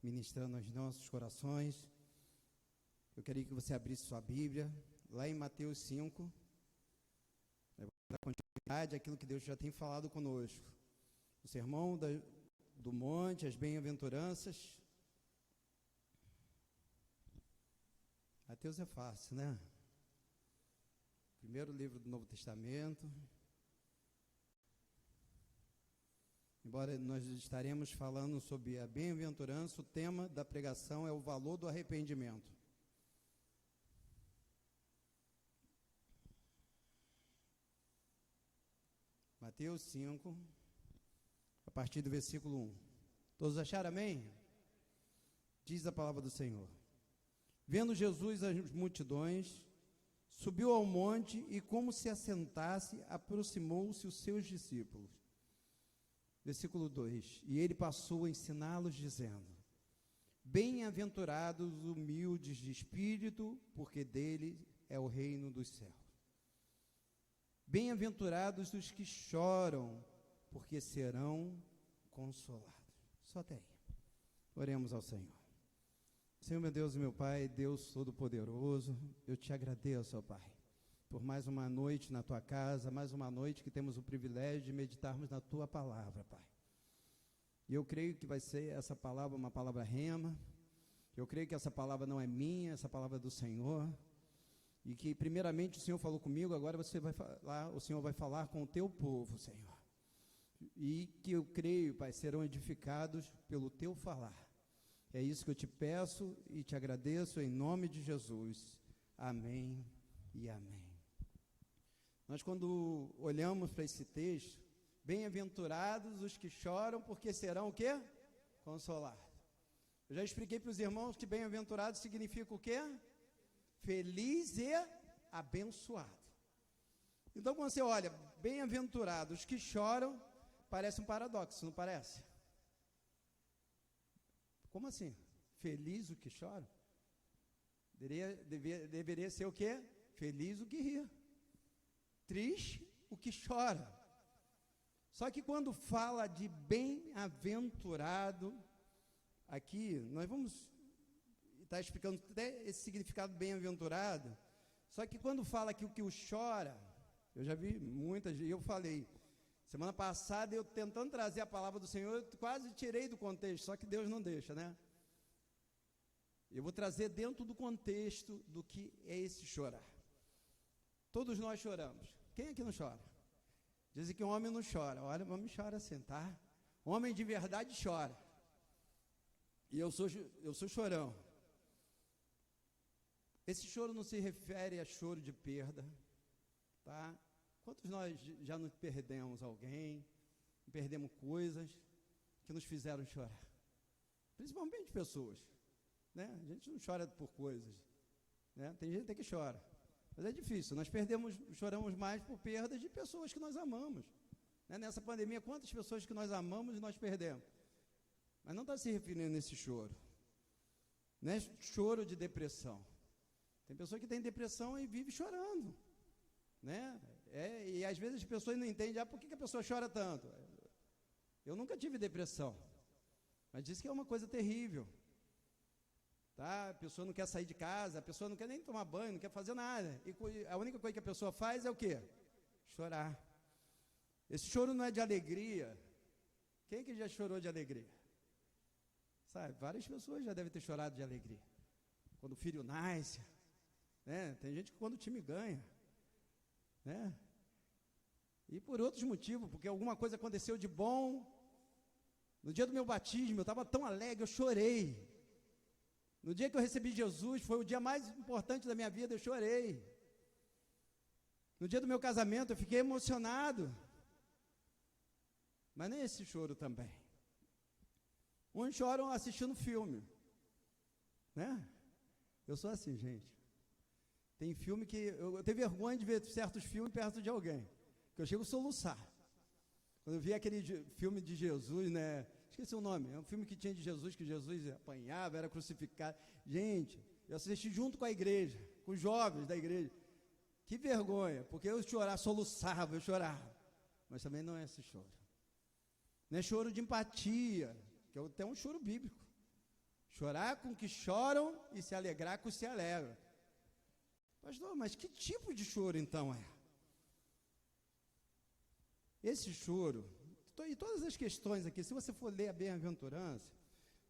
ministrando aos nossos corações. Eu queria que você abrisse sua Bíblia, lá em Mateus 5, vai dar continuidade àquilo que Deus já tem falado conosco. O sermão do monte, as bem-aventuranças. Mateus é fácil, né? Primeiro livro do Novo Testamento. Embora nós estaremos falando sobre a bem-aventurança, o tema da pregação é o valor do arrependimento. Mateus 5, a partir do versículo 1. Todos acharam amém? Diz a palavra do Senhor. Vendo Jesus as multidões, subiu ao monte e, como se assentasse, aproximou-se os seus discípulos. Versículo 2, e ele passou a ensiná-los, dizendo: Bem-aventurados os humildes de espírito, porque dele é o reino dos céus. Bem-aventurados os que choram, porque serão consolados. Só até aí. Oremos ao Senhor. Senhor, meu Deus e meu Pai, Deus Todo-Poderoso, eu te agradeço, ó Pai, por mais uma noite na Tua casa, mais uma noite que temos o privilégio de meditarmos na Tua palavra, Pai. E eu creio que vai ser essa palavra uma palavra rema, eu creio que essa palavra não é minha, essa palavra é do Senhor, e que primeiramente o Senhor falou comigo, agora você vai falar, o Senhor vai falar com o Teu povo, Senhor. E que eu creio, Pai, serão edificados pelo Teu falar. É isso que eu te peço e te agradeço em nome de Jesus. Amém e amém. Nós, quando olhamos para esse texto, bem-aventurados os que choram, porque serão o quê? Consolados. Eu já expliquei para os irmãos que bem-aventurado significa o quê? Feliz e abençoado. Então, quando você olha, bem-aventurados os que choram, parece um paradoxo, não parece? Como assim? Feliz o que chora? Deveria ser o quê? Feliz o que ri. Triste o que chora. Só que quando fala de bem-aventurado, aqui nós vamos estar explicando até esse significado bem-aventurado, só que quando fala aqui o que o chora, eu já vi muitas, e eu falei, semana passada eu tentando trazer a palavra do Senhor, eu quase tirei do contexto, só que Deus não deixa, né? Eu vou trazer dentro do contexto do que é esse chorar. Todos nós choramos. Quem aqui não chora? Dizem que um homem não chora. Olha, o homem chora assim, tá? Homem de verdade chora. E eu sou chorão. Esse choro não se refere a choro de perda, tá? Quantos nós já nos perdemos alguém, perdemos coisas que nos fizeram chorar? Principalmente pessoas, né? A gente não chora por coisas, né? Tem gente que chora, mas é difícil. Nós choramos mais por perdas de pessoas que nós amamos, né? Nessa pandemia, quantas pessoas que nós amamos e nós perdemos? Mas não está se referindo a esse choro, né? Choro de depressão. Tem pessoa que tem depressão e vive chorando, né? E às vezes as pessoas não entendem, por que a pessoa chora tanto? Eu nunca tive depressão, mas diz que é uma coisa terrível, tá? A pessoa não quer sair de casa, a pessoa não quer nem tomar banho, não quer fazer nada, e a única coisa que a pessoa faz é o quê? Chorar. Esse choro não é de alegria. Quem que já chorou de alegria? Sabe, várias pessoas já devem ter chorado de alegria, quando o filho nasce, né? Tem gente que quando o time ganha, né? E por outros motivos, porque alguma coisa aconteceu de bom. No dia do meu batismo, eu estava tão alegre, eu chorei. No dia que eu recebi Jesus, foi o dia mais importante da minha vida, eu chorei. No dia do meu casamento, eu fiquei emocionado. Mas nem esse choro também. Uns choram assistindo filme, né? Eu sou assim, gente. Tem filme que eu tenho vergonha de ver certos filmes perto de alguém, que eu chego a soluçar. Quando eu vi aquele filme de Jesus, né? Esqueci o nome, é um filme que tinha de Jesus, que Jesus apanhava, era crucificado. Gente, eu assisti junto com a igreja, com os jovens da igreja. Que vergonha, porque eu chorava, soluçava, eu chorava. Mas também não é esse choro. Não é choro de empatia, que é até um choro bíblico. Chorar com que choram e se alegrar com os que se alegram. Pastor, mas que tipo de choro então é? Esse choro, e todas as questões aqui, se você for ler a bem-aventurança,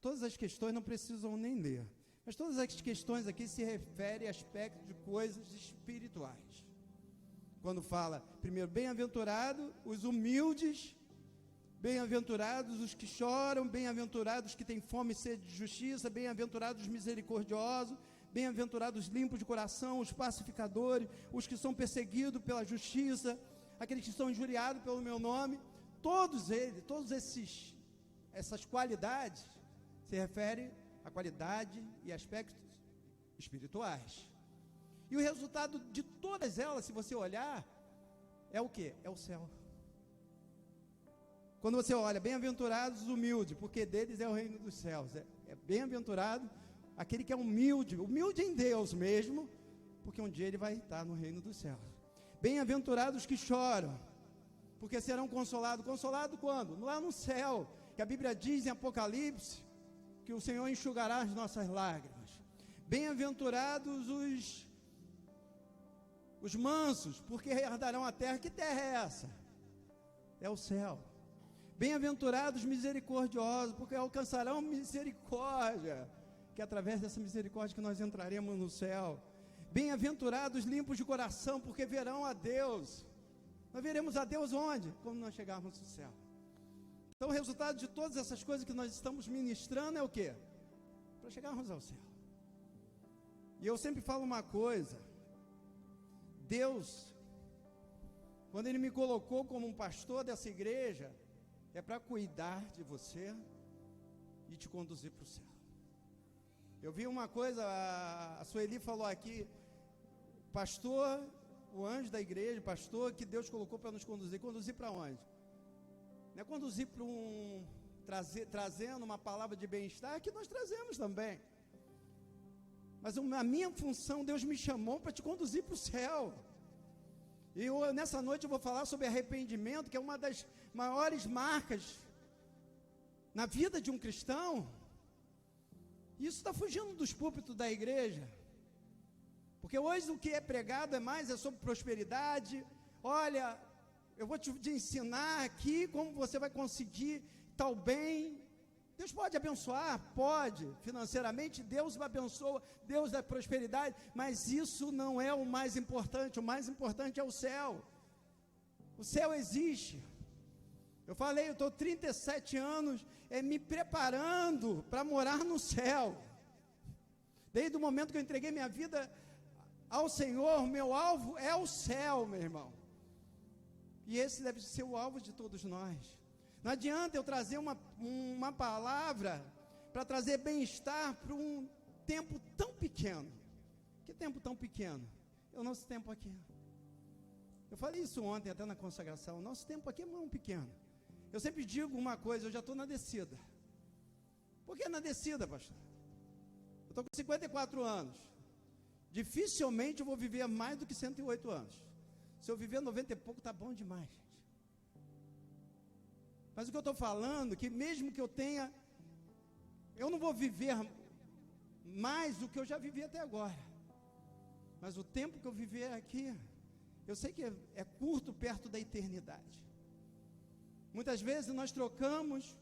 todas as questões não precisam nem ler, mas todas as questões aqui se referem a aspectos de coisas espirituais. Quando fala, primeiro, bem-aventurado os humildes, bem-aventurados os que choram, bem-aventurados os que têm fome e sede de justiça, bem-aventurados os misericordiosos, bem-aventurados os limpos de coração, os pacificadores, os que são perseguidos pela justiça, aqueles que são injuriados pelo meu nome. Todos eles, essas qualidades se referem a qualidade e aspectos espirituais. E o resultado de todas elas, se você olhar, é o quê? É o céu. Quando você olha, bem-aventurados os humildes, porque deles é o reino dos céus. É bem-aventurado aquele que é humilde em Deus mesmo, porque um dia ele vai estar no reino dos céus. Bem-aventurados os que choram, porque serão consolados. Consolado quando? Lá no céu, que a Bíblia diz em Apocalipse, que o Senhor enxugará as nossas lágrimas. Bem-aventurados os mansos, porque herdarão a terra. Que terra é essa? É o céu. Bem-aventurados os misericordiosos, porque alcançarão misericórdia, que é através dessa misericórdia que nós entraremos no céu. Bem-aventurados os limpos de coração, porque verão a Deus. Nós veremos a Deus onde? Quando nós chegarmos no céu. Então o resultado de todas essas coisas que nós estamos ministrando é o quê? Para chegarmos ao céu. E eu sempre falo uma coisa, Deus, quando Ele me colocou como um pastor dessa igreja, é para cuidar de você e te conduzir para o céu. Eu vi uma coisa, a Sueli falou aqui, pastor, o anjo da igreja, pastor, que Deus colocou para nos conduzir. Conduzir para onde? Não é conduzir para trazendo uma palavra de bem-estar, que nós trazemos também. Mas a minha função, Deus me chamou para te conduzir para o céu. E nessa noite eu vou falar sobre arrependimento, que é uma das maiores marcas na vida de um cristão. Isso está fugindo dos púlpitos da igreja. Porque hoje o que é pregado é sobre prosperidade. Olha, eu vou te ensinar aqui como você vai conseguir tal bem. Deus pode abençoar? Pode. Financeiramente, Deus abençoa, Deus dá prosperidade, mas isso não é o mais importante. O mais importante é o céu. O céu existe. Eu falei, eu estou 37 anos me preparando para morar no céu. Desde o momento que eu entreguei minha vida ao Senhor, meu alvo é o céu, meu irmão. E esse deve ser o alvo de todos nós. Não adianta eu trazer uma palavra para trazer bem-estar para um tempo tão pequeno. Que tempo tão pequeno? É o nosso tempo aqui. Eu falei isso ontem até na consagração. O nosso tempo aqui é muito pequeno. Eu sempre digo uma coisa, eu já estou na descida. Por que na descida, pastor? Eu estou com 54 anos. Dificilmente eu vou viver mais do que 108 anos. Se eu viver 90 e pouco, está bom demais, gente. Mas o que eu estou falando, que mesmo que eu tenha, eu não vou viver mais do que eu já vivi até agora. Mas o tempo que eu viver aqui, eu sei que é curto perto da eternidade. Muitas vezes nós trocamos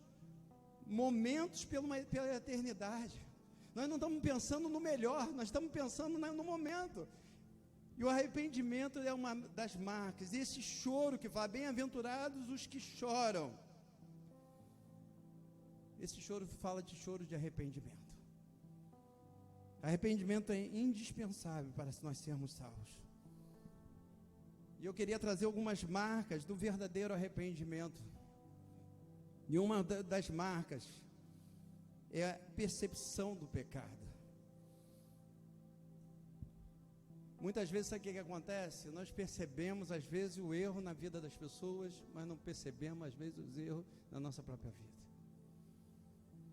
momentos pela eternidade. Nós não estamos pensando no melhor, nós estamos pensando no momento. E o arrependimento é uma das marcas. E esse choro que fala, bem-aventurados os que choram. Esse choro fala de choro de arrependimento. Arrependimento é indispensável para nós sermos salvos. E eu queria trazer algumas marcas do verdadeiro arrependimento. E uma das marcas é a percepção do pecado. Muitas vezes, sabe o que acontece? Nós percebemos, às vezes, o erro na vida das pessoas, mas não percebemos, às vezes, os erros na nossa própria vida.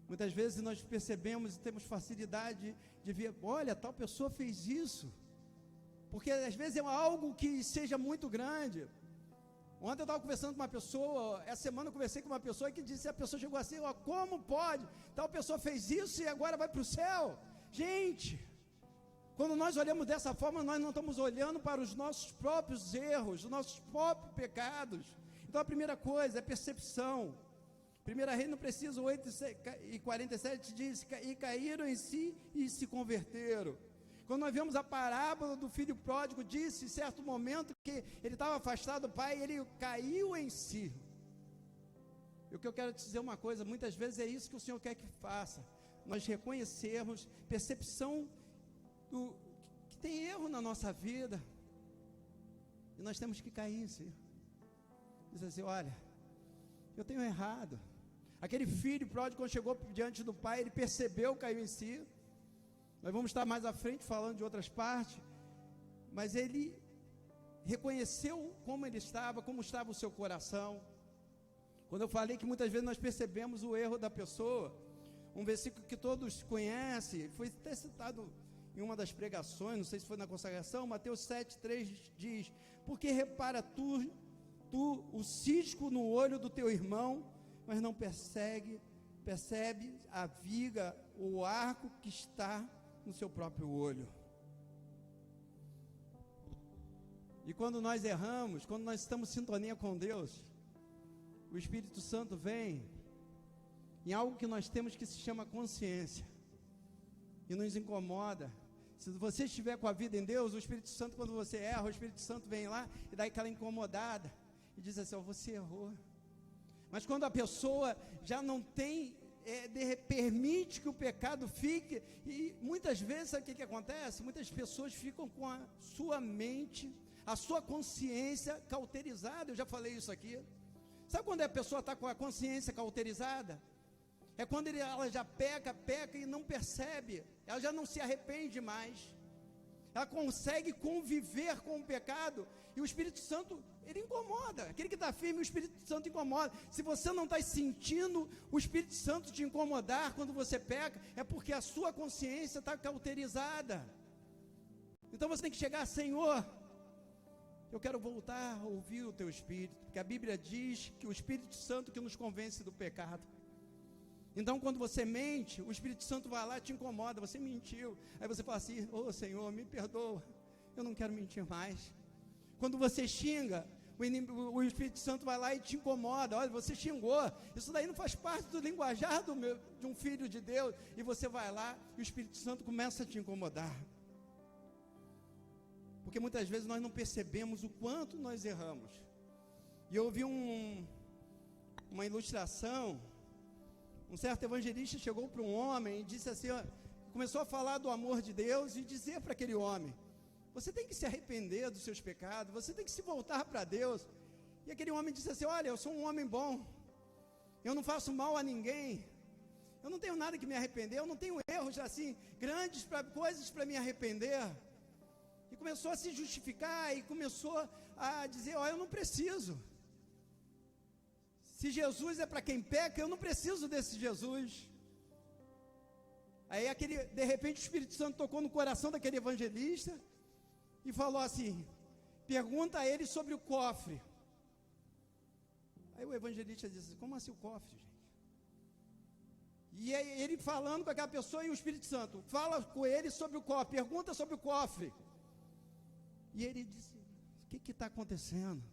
Muitas vezes nós percebemos e temos facilidade de ver, olha, tal pessoa fez isso. Porque, às vezes, é algo que seja muito grande. Ontem eu estava conversando com uma pessoa, essa semana eu conversei com uma pessoa que disse, a pessoa chegou assim, ó, como pode? Tal pessoa fez isso e agora vai para o céu. Gente, quando nós olhamos dessa forma, nós não estamos olhando para os nossos próprios erros, os nossos próprios pecados. Então a primeira coisa é percepção. 1 Reis, não precisa, 8:47 diz, e caíram em si e se converteram. Quando nós vemos a parábola do filho pródigo, disse em certo momento que ele estava afastado do pai, ele caiu em si. E o que eu quero te dizer uma coisa, muitas vezes é isso que o Senhor quer que faça. Nós reconhecermos percepção que tem erro na nossa vida, e nós temos que cair em si. Diz assim, olha, eu tenho errado. Aquele filho pródigo, quando chegou diante do pai, ele percebeu, caiu em si. Nós vamos estar mais à frente falando de outras partes, mas ele reconheceu como ele estava, como estava o seu coração. Quando eu falei que muitas vezes nós percebemos o erro da pessoa, um versículo que todos conhecem, foi até citado em uma das pregações, não sei se foi na consagração, Mateus 7:3 diz, porque repara tu o cisco no olho do teu irmão, mas não percebe a viga, o arco que está no seu próprio olho. E quando nós erramos, quando nós estamos em sintonia com Deus, o Espírito Santo vem em algo que nós temos que se chama consciência, e nos incomoda. Se você estiver com a vida em Deus, o Espírito Santo, quando você erra, o Espírito Santo vem lá e dá aquela incomodada, e diz assim, você errou. Mas quando a pessoa já não tem, permite que o pecado fique, e muitas vezes, sabe o que acontece? Muitas pessoas ficam com a sua mente, a sua consciência cauterizada. Eu já falei isso aqui. Sabe quando a pessoa está com a consciência cauterizada? É quando ela já peca e não percebe, ela já não se arrepende mais, ela consegue conviver com o pecado, e o Espírito Santo, ele incomoda. Aquele que está firme, o Espírito Santo incomoda. Se você não está sentindo o Espírito Santo te incomodar quando você peca, é porque a sua consciência está cauterizada. Então você tem que chegar, Senhor, eu quero voltar a ouvir o teu Espírito, porque a Bíblia diz que o Espírito Santo que nos convence do pecado. Então quando você mente, o Espírito Santo vai lá e te incomoda, você mentiu, aí você fala assim, Senhor, me perdoa, eu não quero mentir mais. Quando você xinga, o Espírito Santo vai lá e te incomoda, olha, você xingou, isso daí não faz parte do linguajar de um filho de Deus, e você vai lá e o Espírito Santo começa a te incomodar, porque muitas vezes nós não percebemos o quanto nós erramos. E eu ouvi uma ilustração. Um certo evangelista chegou para um homem e disse assim, começou a falar do amor de Deus e dizer para aquele homem, você tem que se arrepender dos seus pecados, você tem que se voltar para Deus. E aquele homem disse assim, olha, eu sou um homem bom, eu não faço mal a ninguém, eu não tenho nada que me arrepender, eu não tenho erros assim, grandes coisas para me arrepender. E começou a se justificar e começou a dizer, eu não preciso. Se Jesus é para quem peca, eu não preciso desse Jesus. Aí de repente o Espírito Santo tocou no coração daquele evangelista e falou assim, pergunta a ele sobre o cofre. Aí o evangelista disse, como assim o cofre, gente? E aí ele falando com aquela pessoa, e o Espírito Santo fala com ele sobre o cofre, pergunta sobre o cofre. E ele disse, o que está acontecendo?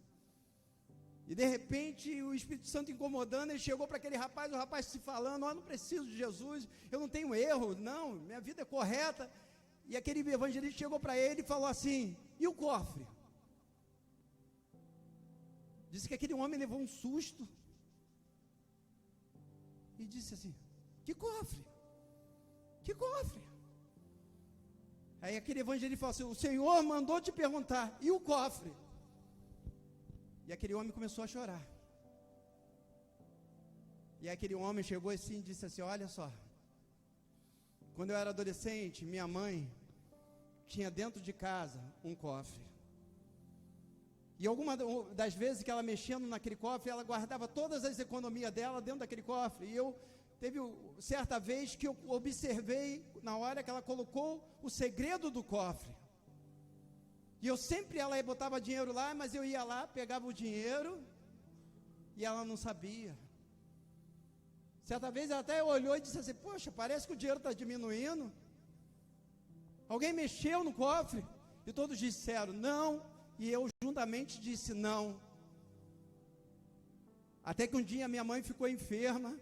E de repente o Espírito Santo incomodando, ele chegou para aquele rapaz, o rapaz se falando, eu não preciso de Jesus, eu não tenho erro, não, minha vida é correta. E aquele evangelista chegou para ele e falou assim, e o cofre? Disse que aquele homem levou um susto e disse assim, que cofre? Que cofre? Aí aquele evangelista falou assim, o Senhor mandou te perguntar, e o cofre? E aquele homem começou a chorar. E aquele homem chegou assim e disse assim, olha só, quando eu era adolescente, minha mãe tinha dentro de casa um cofre. E alguma das vezes que ela mexendo naquele cofre, ela guardava todas as economias dela dentro daquele cofre. E teve certa vez que eu observei, na hora que ela colocou o segredo do cofre. E eu sempre, ela botava dinheiro lá, mas eu ia lá, pegava o dinheiro, e ela não sabia. Certa vez ela até olhou e disse assim, poxa, parece que o dinheiro está diminuindo. Alguém mexeu no cofre? E todos disseram, não, e eu juntamente disse não. Até que um dia minha mãe ficou enferma,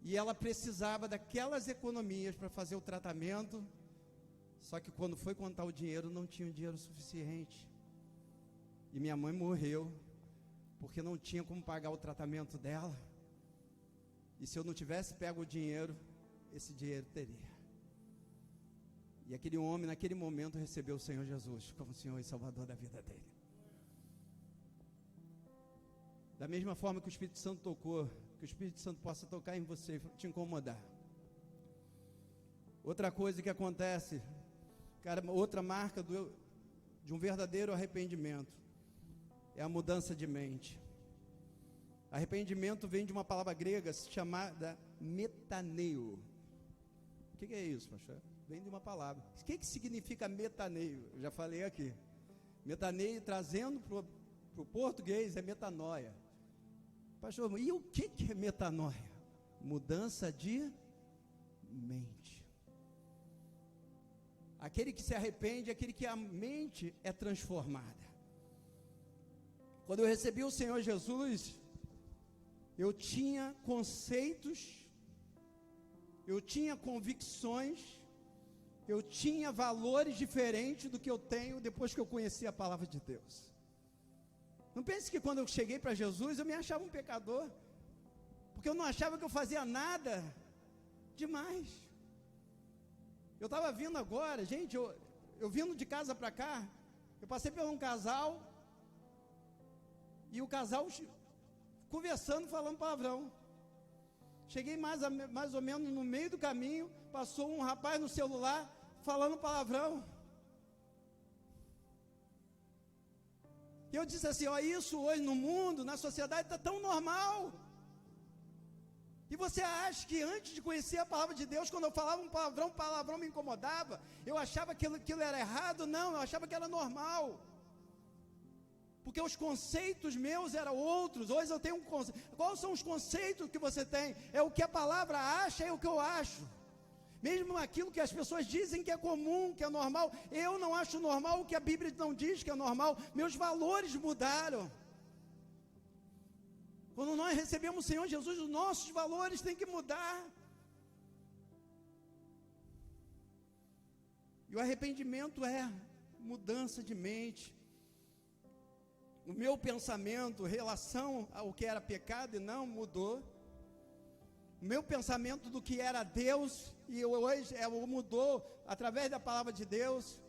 e ela precisava daquelas economias para fazer o tratamento, só que quando foi contar o dinheiro, não tinha dinheiro suficiente. E minha mãe morreu, porque não tinha como pagar o tratamento dela. E se eu não tivesse pego o dinheiro, esse dinheiro teria. E aquele homem, naquele momento, recebeu o Senhor Jesus como Senhor e Salvador da vida dele. Da mesma forma que o Espírito Santo tocou, que o Espírito Santo possa tocar em você, te incomodar. Outra coisa que acontece, cara, outra marca de um verdadeiro arrependimento, é a mudança de mente. Arrependimento vem de uma palavra grega chamada metaneio. O que é isso, pastor? Vem de uma palavra. O que significa metaneio? Eu já falei aqui. Metaneio, trazendo para o português, é metanoia. Pastor, e o que é metanoia? Mudança de mente. Aquele que se arrepende é aquele que a mente é transformada. Quando eu recebi o Senhor Jesus, eu tinha conceitos, eu tinha convicções, eu tinha valores diferentes do que eu tenho depois que eu conheci a palavra de Deus. Não pense que quando eu cheguei para Jesus, eu me achava um pecador, porque eu não achava que eu fazia nada demais. Eu estava vindo agora, gente, eu vindo de casa para cá, eu passei por um casal, e o casal conversando, falando palavrão. Cheguei mais ou menos no meio do caminho, passou um rapaz no celular, falando palavrão. E eu disse assim, ó, isso hoje no mundo, na sociedade, está tão normal. E você acha que antes de conhecer a palavra de Deus, quando eu falava um palavrão me incomodava, eu achava que aquilo era errado? Não, eu achava que era normal. Porque os conceitos meus eram outros. Hoje eu tenho um conceito. Quais são os conceitos que você tem? É o que a palavra acha, é o que eu acho. Mesmo aquilo que as pessoas dizem que é comum, que é normal, eu não acho normal o que a Bíblia não diz que é normal. Meus valores mudaram. Quando nós recebemos o Senhor Jesus, os nossos valores têm que mudar. E o arrependimento é mudança de mente. O meu pensamento em relação ao que era pecado e não mudou. O meu pensamento do que era Deus e hoje mudou através da palavra de Deus.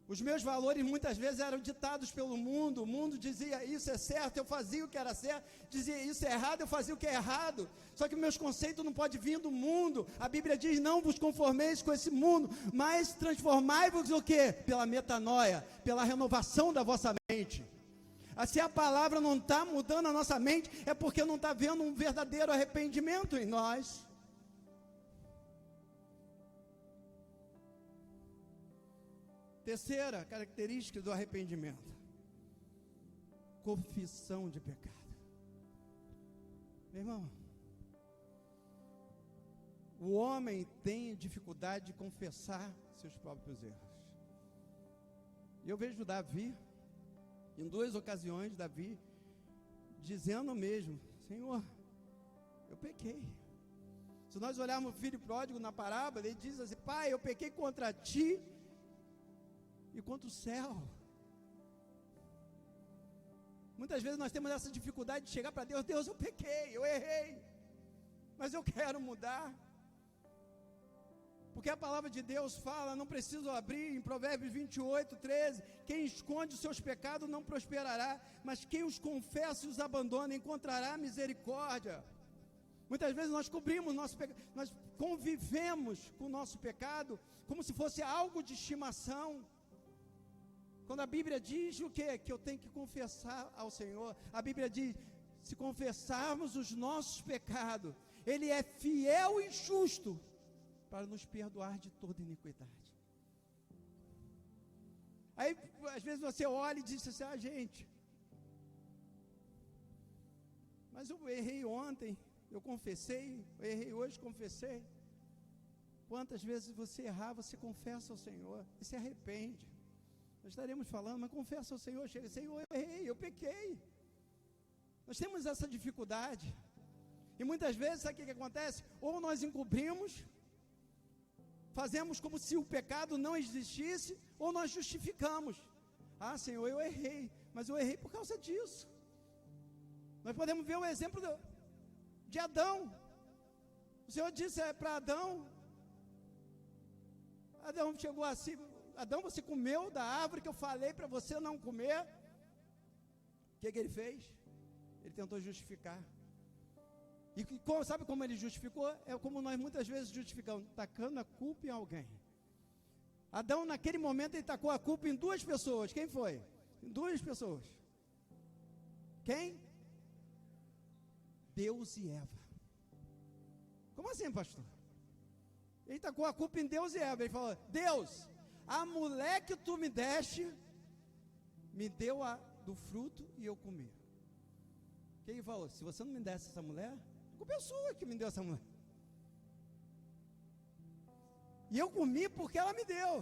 Os meus valores muitas vezes eram ditados pelo mundo. O mundo dizia isso é certo, eu fazia o que era certo. Dizia isso é errado, eu fazia o que é errado. Só que meus conceitos não podem vir do mundo. A Bíblia diz, não vos conformeis com esse mundo, mas transformai-vos o quê? Pela metanoia, pela renovação da vossa mente. Se a palavra não está mudando a nossa mente, é porque não está havendo um verdadeiro arrependimento em nós. Terceira característica do arrependimento: confissão de pecado. Meu irmão, o homem tem dificuldade de confessar seus próprios erros. Eu vejo Davi, em 2 ocasiões, Davi dizendo mesmo, Senhor, eu pequei. Se nós olharmos o filho pródigo na parábola, ele diz assim, pai, eu pequei contra ti e contra o céu. Muitas vezes nós temos essa dificuldade de chegar para Deus, Deus, eu pequei, eu errei, mas eu quero mudar. Porque a palavra de Deus fala, não preciso abrir, em Provérbios 28, 13, quem esconde os seus pecados não prosperará, mas quem os confessa e os abandona encontrará misericórdia. Muitas vezes nós cobrimos nosso pecado, nós convivemos com o nosso pecado como se fosse algo de estimação. Quando a Bíblia diz o quê? Que eu tenho que confessar ao Senhor. A Bíblia diz, se confessarmos os nossos pecados, Ele é fiel e justo para nos perdoar de toda iniquidade. Aí, às vezes você olha e diz assim, gente, mas eu errei ontem, eu confessei, eu errei hoje, confessei. Quantas vezes você errar, você confessa ao Senhor e se arrepende. Nós estaremos falando, mas confessa ao Senhor, chega, Senhor, eu errei, eu pequei. Nós temos essa dificuldade. E muitas vezes, sabe o que acontece? Ou nós encobrimos, fazemos como se o pecado não existisse, ou nós justificamos. Ah, Senhor, eu errei, mas eu errei por causa disso. Nós podemos ver o exemplo de Adão. O Senhor disse para Adão, Adão chegou assim, Adão, você comeu da árvore que eu falei para você não comer. O que ele fez? Ele tentou justificar. E sabe como ele justificou? É como nós muitas vezes justificamos, tacando a culpa em alguém. Adão, naquele momento, ele tacou a culpa em duas pessoas. Quem foi? Em duas pessoas. Quem? Deus e Eva. Como assim, pastor? Ele tacou a culpa em Deus e Eva. Ele falou, Deus, a mulher que tu me deste, me deu do fruto e eu comi. O que ele falou? Se você não me desse essa mulher, a culpa é sua que me deu essa mulher. E eu comi porque ela me deu.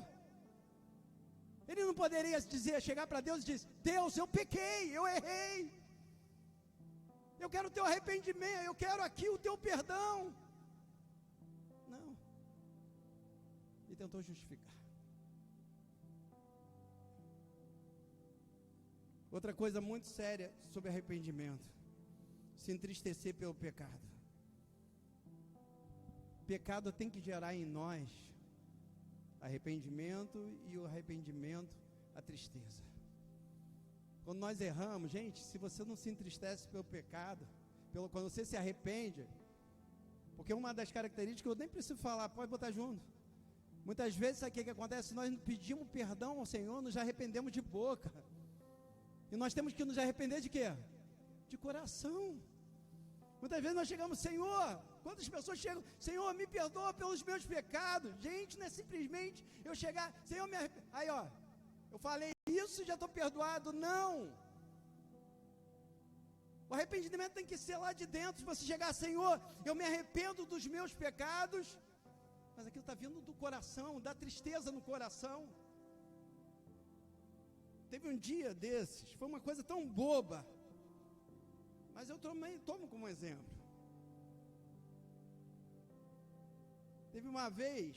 Ele não poderia chegar para Deus e dizer, Deus, eu pequei, eu errei. Eu quero o teu arrependimento, eu quero aqui o teu perdão. Não. Ele tentou justificar. Outra coisa muito séria sobre arrependimento: se entristecer pelo pecado. Pecado tem que gerar em nós arrependimento, e o arrependimento, a tristeza. Quando nós erramos, gente, se você não se entristece pelo pecado, quando você se arrepende, porque uma das características que eu nem preciso falar, pode botar junto. Muitas vezes, sabe o que acontece? Nós pedimos perdão ao Senhor, nos arrependemos de boca. E nós temos que nos arrepender de quê? De coração. Muitas vezes nós chegamos, Senhor, quantas pessoas chegam, Senhor, me perdoa pelos meus pecados. Gente, não é simplesmente eu chegar, Senhor, me arrependo. Aí, ó, eu falei isso e já estou perdoado. Não. O arrependimento tem que ser lá de dentro. Se você chegar, Senhor, eu me arrependo dos meus pecados, mas aquilo está vindo do coração, da tristeza no coração. Teve um dia desses, foi uma coisa tão boba, mas eu tomo como exemplo. Teve uma vez,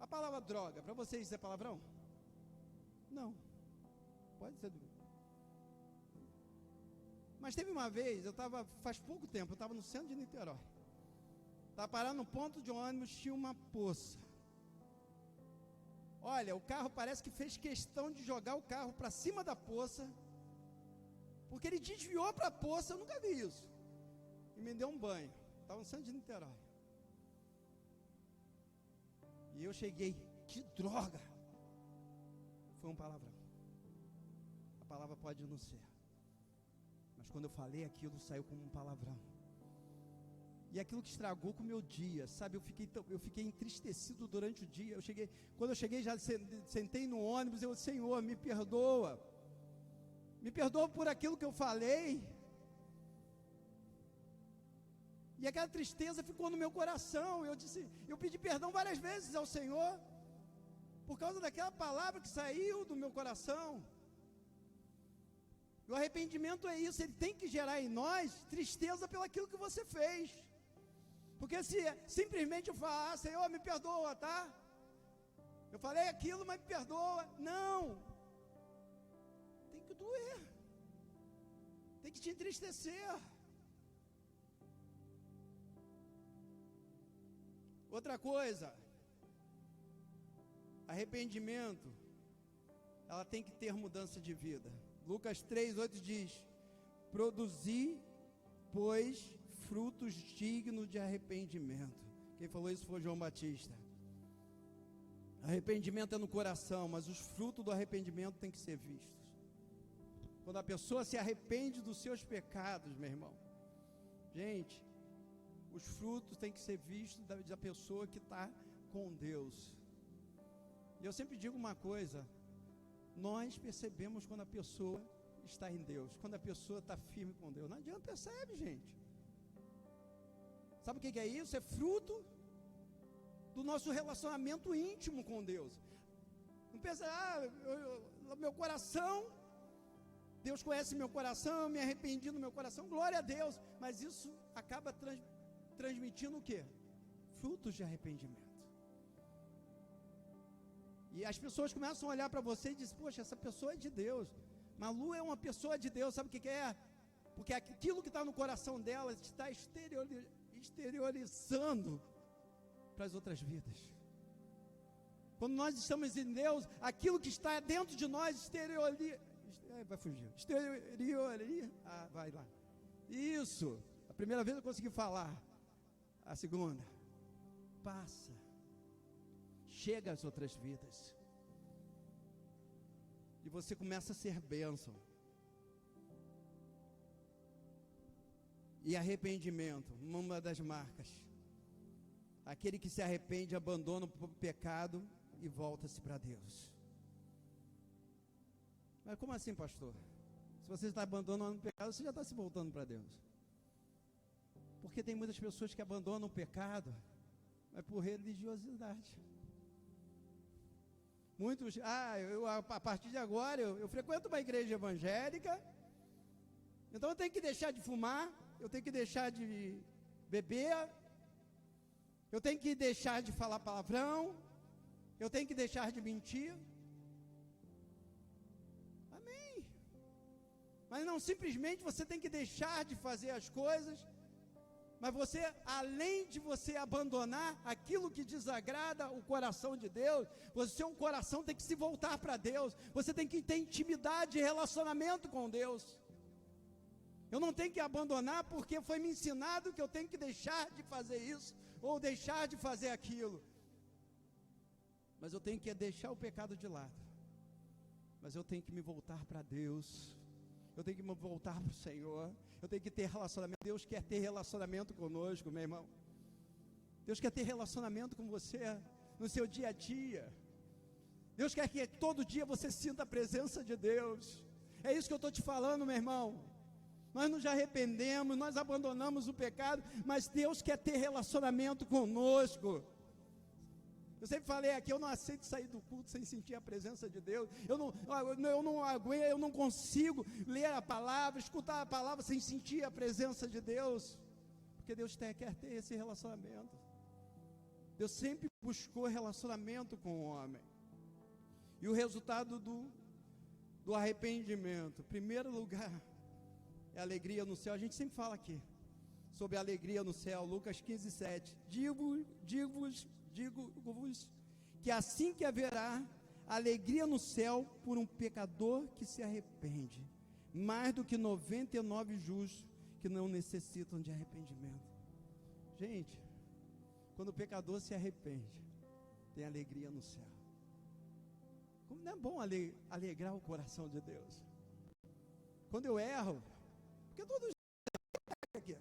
a palavra droga, para vocês é palavrão? Não, pode ser. Mas teve uma vez, faz pouco tempo, eu estava no centro de Niterói, estava parado no ponto de ônibus, tinha uma poça. Olha, o carro parece que fez questão de jogar o carro para cima da poça, porque ele desviou para a poça, eu nunca vi isso, e me deu um banho. Estava no centro de Niterói, e eu cheguei, que droga, foi um palavrão. A palavra pode não ser, mas quando eu falei aquilo, saiu como um palavrão. E aquilo que estragou com o meu dia, sabe, eu fiquei entristecido durante o dia. Quando eu cheguei, já sentei no ônibus, eu, Senhor, me perdoa por aquilo que eu falei. E aquela tristeza ficou no meu coração. Eu pedi perdão várias vezes ao Senhor, por causa daquela palavra que saiu do meu coração. E o arrependimento é isso, ele tem que gerar em nós tristeza pelo aquilo que você fez. Porque se simplesmente eu falar, Senhor, me perdoa, tá? Eu falei aquilo, mas me perdoa. Não. Tem que doer. Tem que te entristecer. Outra coisa, arrependimento, ela tem que ter mudança de vida. Lucas 3:8 diz, produzi, pois, frutos dignos de arrependimento. Quem falou isso foi João Batista. Arrependimento é no coração, mas os frutos do arrependimento têm que ser vistos. Quando a pessoa se arrepende dos seus pecados, meu irmão, gente, os frutos têm que ser vistos da pessoa que está com Deus. E eu sempre digo uma coisa, Nós percebemos quando a pessoa está em Deus, quando a pessoa está firme com Deus. Não adianta, percebe, gente. Sabe o que é isso? É fruto do nosso relacionamento íntimo com Deus. Não pensa, meu coração, Deus conhece meu coração, eu me arrependi no meu coração, glória a Deus. Mas isso acaba transmitindo o quê? Frutos de arrependimento. E as pessoas começam a olhar para você e dizem, poxa, essa pessoa é de Deus. Malu é uma pessoa de Deus, sabe o que é? Porque aquilo que está no coração dela está exteriorizando para as outras vidas. Quando nós estamos em Deus, aquilo que está dentro de nós vai fugir. Vai lá. Isso. A primeira vez eu consegui falar. A segunda. Passa. Chega às outras vidas. E você começa a ser bênção. E arrependimento, uma das marcas. Aquele que se arrepende, abandona o pecado e volta-se para Deus. Mas como assim, pastor? Se você está abandonando o pecado, você já está se voltando para Deus. Porque tem muitas pessoas que abandonam o pecado, mas por religiosidade. Muitos, a partir de agora, eu frequento uma igreja evangélica, então eu tenho que deixar de fumar, eu tenho que deixar de beber, eu tenho que deixar de falar palavrão, eu tenho que deixar de mentir. Amém. Mas não simplesmente você tem que deixar de fazer as coisas, mas você, além de você abandonar aquilo que desagrada o coração de Deus, você um coração tem que se voltar para Deus, você tem que ter intimidade e relacionamento com Deus. Eu não tenho que abandonar porque foi me ensinado que eu tenho que deixar de fazer isso, ou deixar de fazer aquilo. Mas eu tenho que deixar o pecado de lado. Mas eu tenho que me voltar para Deus. Eu tenho que me voltar para o Senhor. Eu tenho que ter relacionamento. Deus quer ter relacionamento conosco, meu irmão. Deus quer ter relacionamento com você no seu dia a dia. Deus quer que todo dia você sinta a presença de Deus. É isso que eu estou te falando, meu irmão. Nós nos arrependemos, nós abandonamos o pecado, mas Deus quer ter relacionamento conosco. Eu sempre falei aqui, eu não aceito sair do culto sem sentir a presença de Deus. Eu não aguento, eu não consigo ler a palavra, escutar a palavra sem sentir a presença de Deus. Porque Deus quer ter esse relacionamento. Deus sempre buscou relacionamento com o homem. E o resultado do arrependimento, em primeiro lugar, é alegria no céu. A gente sempre fala aqui sobre a alegria no céu. Lucas 15:7. Digo-vos que assim que haverá alegria no céu por um pecador que se arrepende, mais do que 99 justos que não necessitam de arrependimento. Gente, quando o pecador se arrepende, tem alegria no céu. Como não é bom alegrar o coração de Deus? Quando eu erro, porque todos pecam aqui.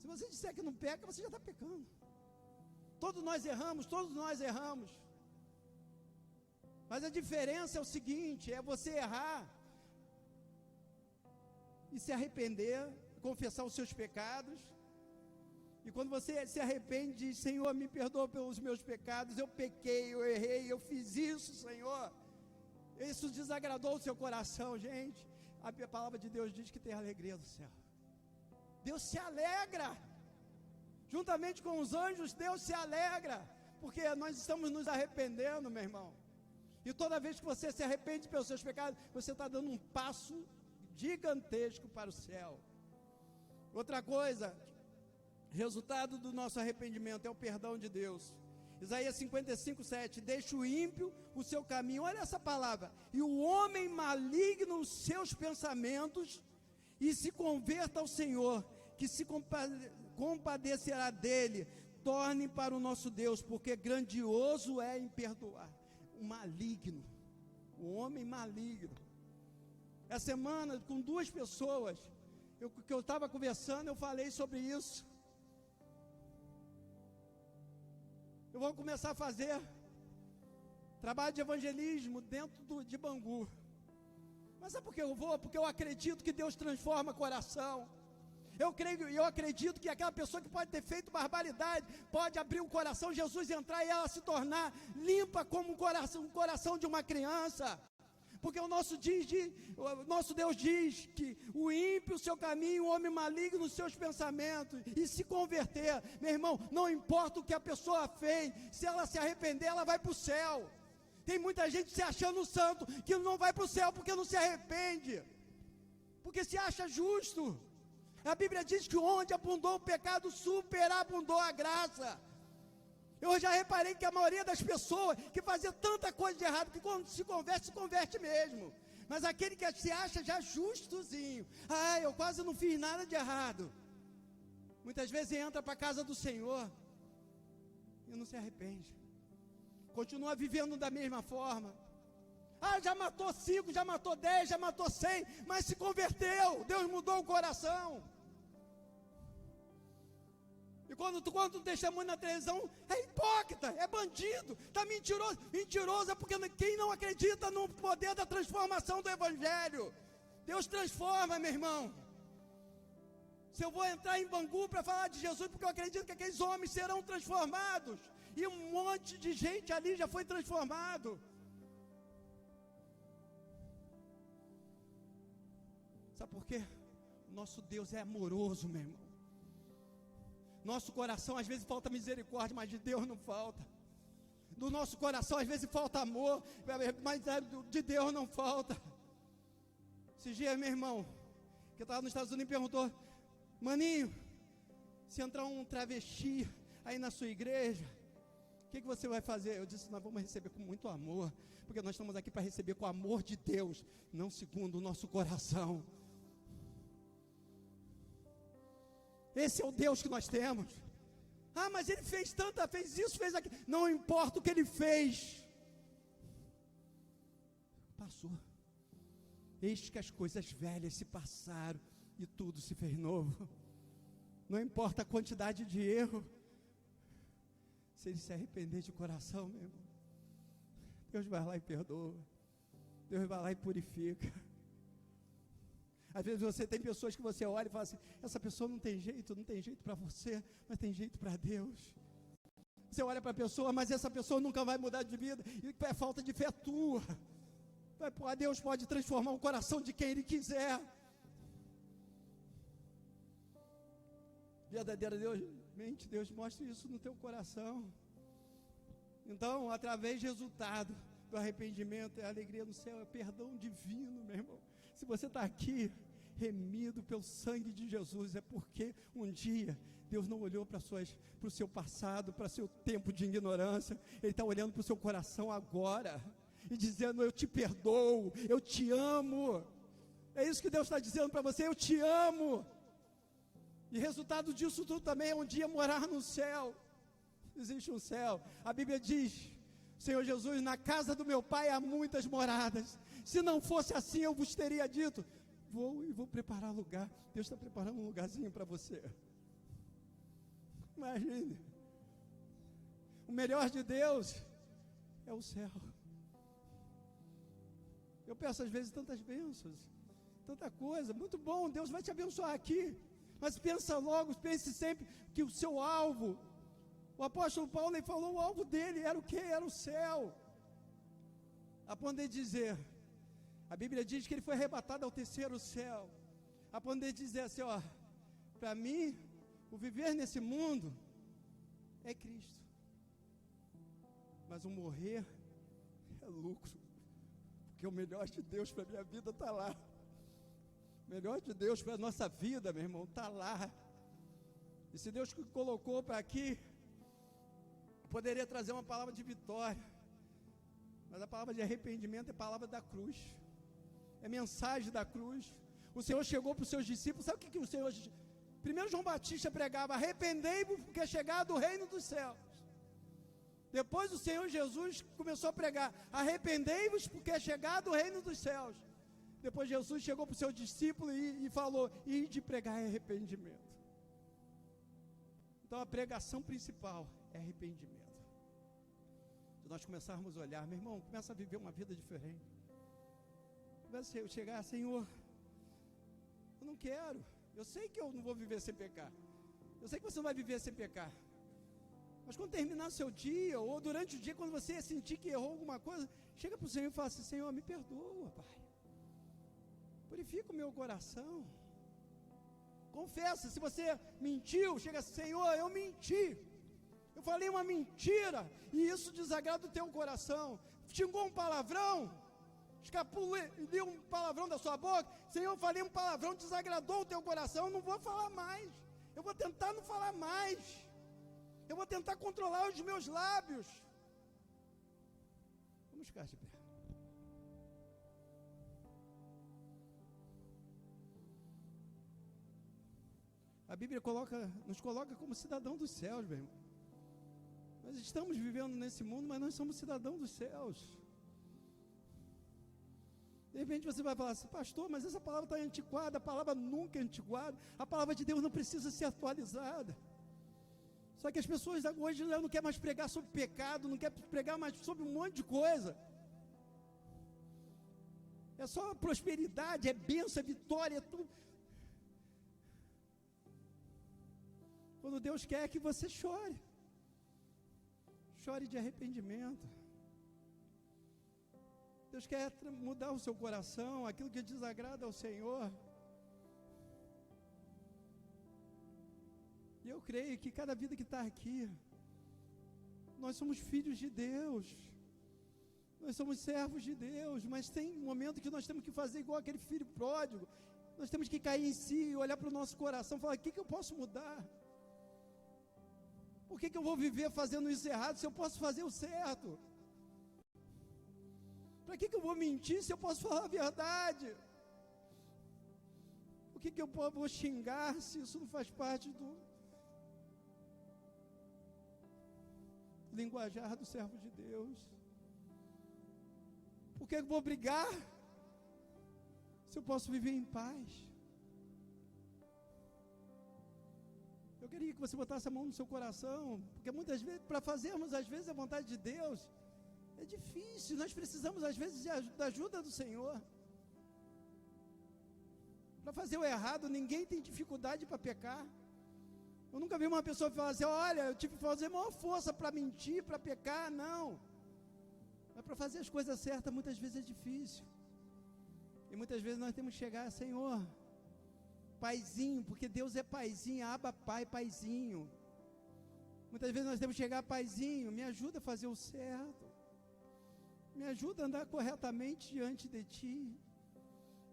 Se você disser que não peca, você já está pecando. Todos nós erramos. Mas a diferença é o seguinte, é você errar e se arrepender, confessar os seus pecados. E quando você se arrepende, diz, Senhor, me perdoa pelos meus pecados, eu pequei, eu errei, eu fiz isso, Senhor. Isso desagradou o seu coração, gente. A palavra de Deus diz que tem alegria do céu. Deus se alegra. Juntamente com os anjos, Deus se alegra, porque nós estamos nos arrependendo, meu irmão. E toda vez que você se arrepende pelos seus pecados, você está dando um passo gigantesco para o céu. Outra coisa, resultado do nosso arrependimento é o perdão de Deus. Isaías 55:7, deixa o ímpio o seu caminho, olha essa palavra, e o homem maligno os seus pensamentos, e se converta ao Senhor, que se compadecerá dele, torne para o nosso Deus, porque grandioso é em perdoar. O maligno, o homem maligno. Essa semana, com duas pessoas, que eu estava conversando, eu falei sobre isso. Eu vou começar a fazer trabalho de evangelismo dentro de Bangu. Mas sabe por que eu vou? Porque eu acredito que Deus transforma coração. Eu acredito que aquela pessoa que pode ter feito barbaridade, pode abrir o coração, Jesus entrar e ela se tornar limpa como um coração de uma criança. Porque o nosso Deus diz que o ímpio, o seu caminho, o homem maligno, os seus pensamentos, e se converter, meu irmão, não importa o que a pessoa fez, se ela se arrepender, ela vai para o céu. Tem muita gente se achando santo, que não vai para o céu porque não se arrepende, porque se acha justo. A Bíblia diz que onde abundou o pecado, superabundou a graça. Eu já reparei que a maioria das pessoas que fazia tanta coisa de errado, que quando se converte mesmo. Mas aquele que se acha já justozinho, eu quase não fiz nada de errado, muitas vezes entra para a casa do Senhor e não se arrepende, continua vivendo da mesma forma. Já matou 5, já matou 10, já matou 100, mas se converteu, Deus mudou o coração. E quando tu conta um testemunho na televisão, é hipócrita, é bandido, está mentiroso. Mentiroso é porque quem não acredita no poder da transformação do Evangelho. Deus transforma, meu irmão. Se eu vou entrar em Bangu para falar de Jesus, porque eu acredito que aqueles homens serão transformados, e um monte de gente ali já foi transformado. Sabe por quê? Nosso Deus é amoroso, meu irmão. Nosso coração às vezes falta misericórdia, mas de Deus não falta. Do nosso coração às vezes falta amor, mas de Deus não falta. Esses dias, meu irmão, que estava nos Estados Unidos, perguntou: maninho, se entrar um travesti aí na sua igreja, o que você vai fazer? Eu disse: nós vamos receber com muito amor, porque nós estamos aqui para receber com o amor de Deus, não segundo o nosso coração. Esse é o Deus que nós temos. Mas ele fez isso, fez aquilo. Não importa o que ele fez. Passou. Eis que as coisas velhas se passaram e tudo se fez novo. Não importa a quantidade de erro. Se ele se arrepender de coração, meu irmão, Deus vai lá e perdoa. Deus vai lá e purifica. Às vezes você tem pessoas que você olha e fala assim: essa pessoa não tem jeito para você, mas tem jeito para Deus. Você olha para a pessoa, mas essa pessoa nunca vai mudar de vida, e é falta de fé tua. Deus pode transformar o coração de quem Ele quiser. Verdadeiramente, Deus mostra isso no teu coração. Então, através do resultado do arrependimento, é a alegria no céu, é perdão divino, meu irmão. Se você está aqui, remido pelo sangue de Jesus, é porque um dia Deus não olhou para o seu passado, para o seu tempo de ignorância. Ele está olhando para o seu coração agora e dizendo: eu te perdoo, eu te amo. É isso que Deus está dizendo para você: eu te amo. E resultado disso tudo também é um dia morar no céu. Existe um céu. A Bíblia diz: Senhor Jesus, na casa do meu Pai há muitas moradas. Se não fosse assim, eu vos teria dito: vou preparar lugar. Deus está preparando um lugarzinho para você. Imagine. O melhor de Deus é o céu. Eu peço às vezes tantas bênçãos, tanta coisa. Muito bom, Deus vai te abençoar aqui. Mas pense sempre que o seu alvo, o apóstolo Paulo, ele falou, o alvo dele era o quê? Era o céu. A ponto de dizer, a Bíblia diz que ele foi arrebatado ao terceiro céu. A ponto de dizer assim: para mim, o viver nesse mundo é Cristo, mas o morrer é lucro, porque o melhor de Deus para a minha vida está lá. O melhor de Deus para a nossa vida, meu irmão, está lá. E se Deus colocou para aqui, poderia trazer uma palavra de vitória, mas a palavra de arrependimento é palavra da cruz, é mensagem da cruz. O Senhor chegou para os seus discípulos, sabe o que o Senhor... Primeiro João Batista pregava: arrependei-vos, porque é chegado o reino dos céus. Depois o Senhor Jesus começou a pregar: arrependei-vos, porque é chegado o reino dos céus. Depois Jesus chegou para o seu discípulo e falou: ide pregar arrependimento. Então a pregação principal é arrependimento. de nós começarmos a olhar, meu irmão, começa a viver uma vida diferente. Começa a chegar, Senhor, eu não quero, eu sei que eu não vou viver sem pecar, eu sei que você não vai viver sem pecar, mas quando terminar seu dia, ou durante o dia, quando você sentir que errou alguma coisa, chega para o Senhor e fala assim, Senhor, me perdoa, Pai, purifica o meu coração, confessa, se você mentiu, chega assim, Senhor, eu menti, eu falei uma mentira, e isso desagrada o teu coração, xingou um palavrão, escapuliu um palavrão da sua boca, Senhor, eu falei um palavrão, desagradou o teu coração, eu não vou falar mais, eu vou tentar não falar mais, eu vou tentar controlar os meus lábios. Vamos ficar de pé. A Bíblia nos coloca como cidadão dos céus, meu irmão. Nós estamos vivendo nesse mundo, mas nós somos cidadãos dos céus. De repente você vai falar assim, pastor, mas essa palavra está antiquada, a palavra nunca é antiquada, a palavra de Deus não precisa ser atualizada. Só que as pessoas hoje não querem mais pregar sobre pecado, não querem pregar mais sobre um monte de coisa. É só prosperidade, é bênção, é vitória, é tudo. Quando Deus quer que você chore. Chore de arrependimento. Deus quer mudar o seu coração, aquilo que desagrada ao Senhor. E eu creio que cada vida que está aqui, nós somos filhos de Deus, nós somos servos de Deus, mas tem um momento que nós temos que fazer igual aquele filho pródigo, nós temos que cair em si e olhar para o nosso coração e falar, o que eu posso mudar? Por que eu vou viver fazendo isso errado se eu posso fazer o certo? Para que eu vou mentir se eu posso falar a verdade? Por que eu vou xingar se isso não faz parte do linguajar do servo de Deus? Por que eu vou brigar se eu posso viver em paz? Eu queria que você botasse a mão no seu coração, porque muitas vezes, para fazermos às vezes a vontade de Deus, é difícil, nós precisamos às vezes da ajuda do Senhor. Para fazer o errado, ninguém tem dificuldade para pecar. Eu nunca vi uma pessoa falar assim, olha, eu tive que fazer maior força para mentir, para pecar, não. Mas para fazer as coisas certas, muitas vezes é difícil. E muitas vezes nós temos que chegar, Senhor, Paizinho, porque Deus é Paizinho, Abba Pai, Paizinho. Muitas vezes nós temos que chegar, Paizinho, me ajuda a fazer o certo. Me ajuda a andar corretamente diante de Ti.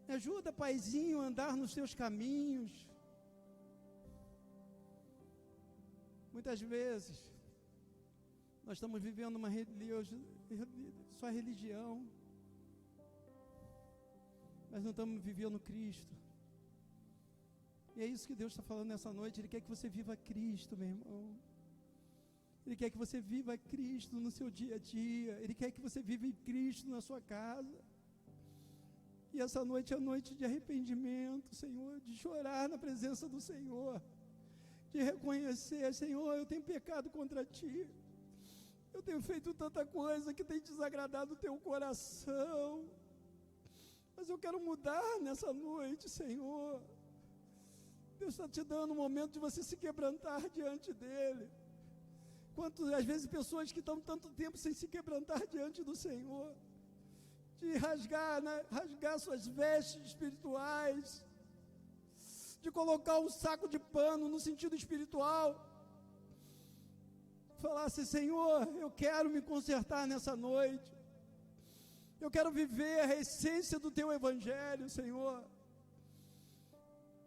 Me ajuda, Paizinho, a andar nos Teus caminhos. Muitas vezes, nós estamos vivendo uma só religião, mas não estamos vivendo Cristo. E é isso que Deus está falando nessa noite. Ele quer que você viva Cristo, meu irmão. Ele quer que você viva Cristo no seu dia a dia. Ele quer que você viva Cristo na sua casa. E essa noite é a noite de arrependimento, Senhor, de chorar na presença do Senhor, de reconhecer, Senhor, eu tenho pecado contra Ti. Eu tenho feito tanta coisa que tem desagradado o Teu coração. Mas eu quero mudar nessa noite, Senhor. Deus está te dando um momento de você se quebrantar diante dEle. Quantas, às vezes, pessoas que estão tanto tempo sem se quebrantar diante do Senhor, de rasgar suas vestes espirituais, de colocar um saco de pano no sentido espiritual, falar assim, Senhor, eu quero me consertar nessa noite, eu quero viver a essência do Teu Evangelho, Senhor.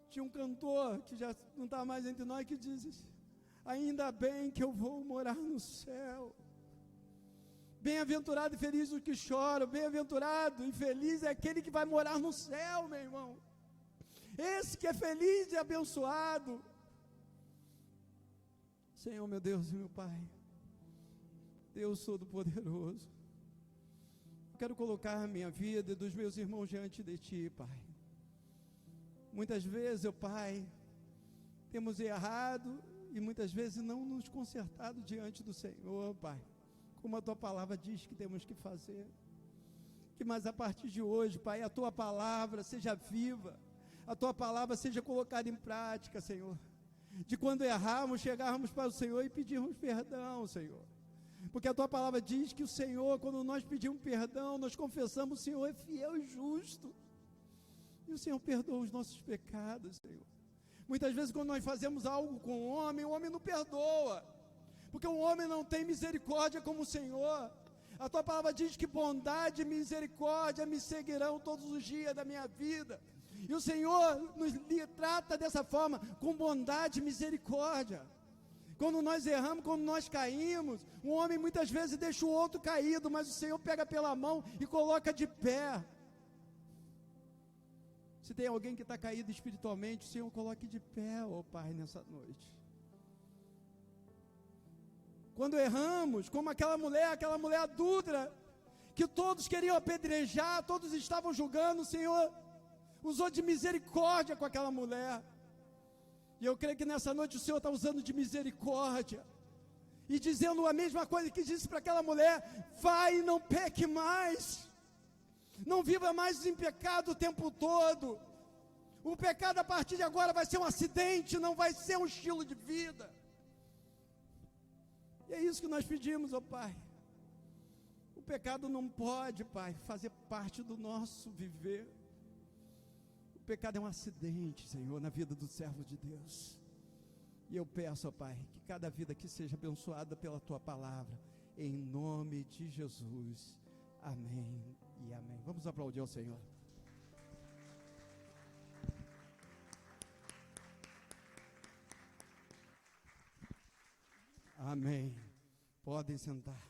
Tinha um cantor, que já não está mais entre nós, que diz, ainda bem que eu vou morar no céu. Bem-aventurado e feliz o que chora, bem-aventurado e feliz é aquele que vai morar no céu, meu irmão. Esse que é feliz e abençoado. Senhor, meu Deus e meu Pai, Deus Todo-Poderoso, eu quero colocar a minha vida e dos meus irmãos diante de Ti, Pai. Muitas vezes, Pai, temos errado e muitas vezes não nos consertado diante do Senhor, Pai. como a tua palavra diz que temos que fazer. Que mais a partir de hoje, Pai, a tua palavra seja viva, a tua palavra seja colocada em prática, Senhor. De quando errarmos, chegarmos para o Senhor e pedirmos perdão, Senhor. Porque a tua palavra diz que o Senhor, quando nós pedimos perdão, nós confessamos, o Senhor é fiel e justo. E o Senhor perdoa os nossos pecados, Senhor. Muitas vezes quando nós fazemos algo com o homem não perdoa. Porque o homem não tem misericórdia como o Senhor. A tua palavra diz que bondade e misericórdia me seguirão todos os dias da minha vida. E o Senhor nos trata dessa forma, com bondade e misericórdia. Quando nós erramos, quando nós caímos, um homem muitas vezes deixa o outro caído, mas o Senhor pega pela mão e coloca de pé. Se tem alguém que está caído espiritualmente, o Senhor coloque de pé, ó Pai, nessa noite. Quando erramos, como aquela mulher adulta, que todos queriam apedrejar, todos estavam julgando, o Senhor usou de misericórdia com aquela mulher. E eu creio que nessa noite o Senhor está usando de misericórdia, e dizendo a mesma coisa que disse para aquela mulher: vai e não peque mais, não viva mais em pecado o tempo todo. O pecado a partir de agora vai ser um acidente, não vai ser um estilo de vida. E é isso que nós pedimos, ó Pai. O pecado não pode, Pai, fazer parte do nosso viver. O pecado é um acidente, Senhor, na vida do servo de Deus. E eu peço, ó Pai, que cada vida aqui seja abençoada pela Tua palavra, em nome de Jesus. Amém e amém. Vamos aplaudir ao Senhor. Amém. Podem sentar.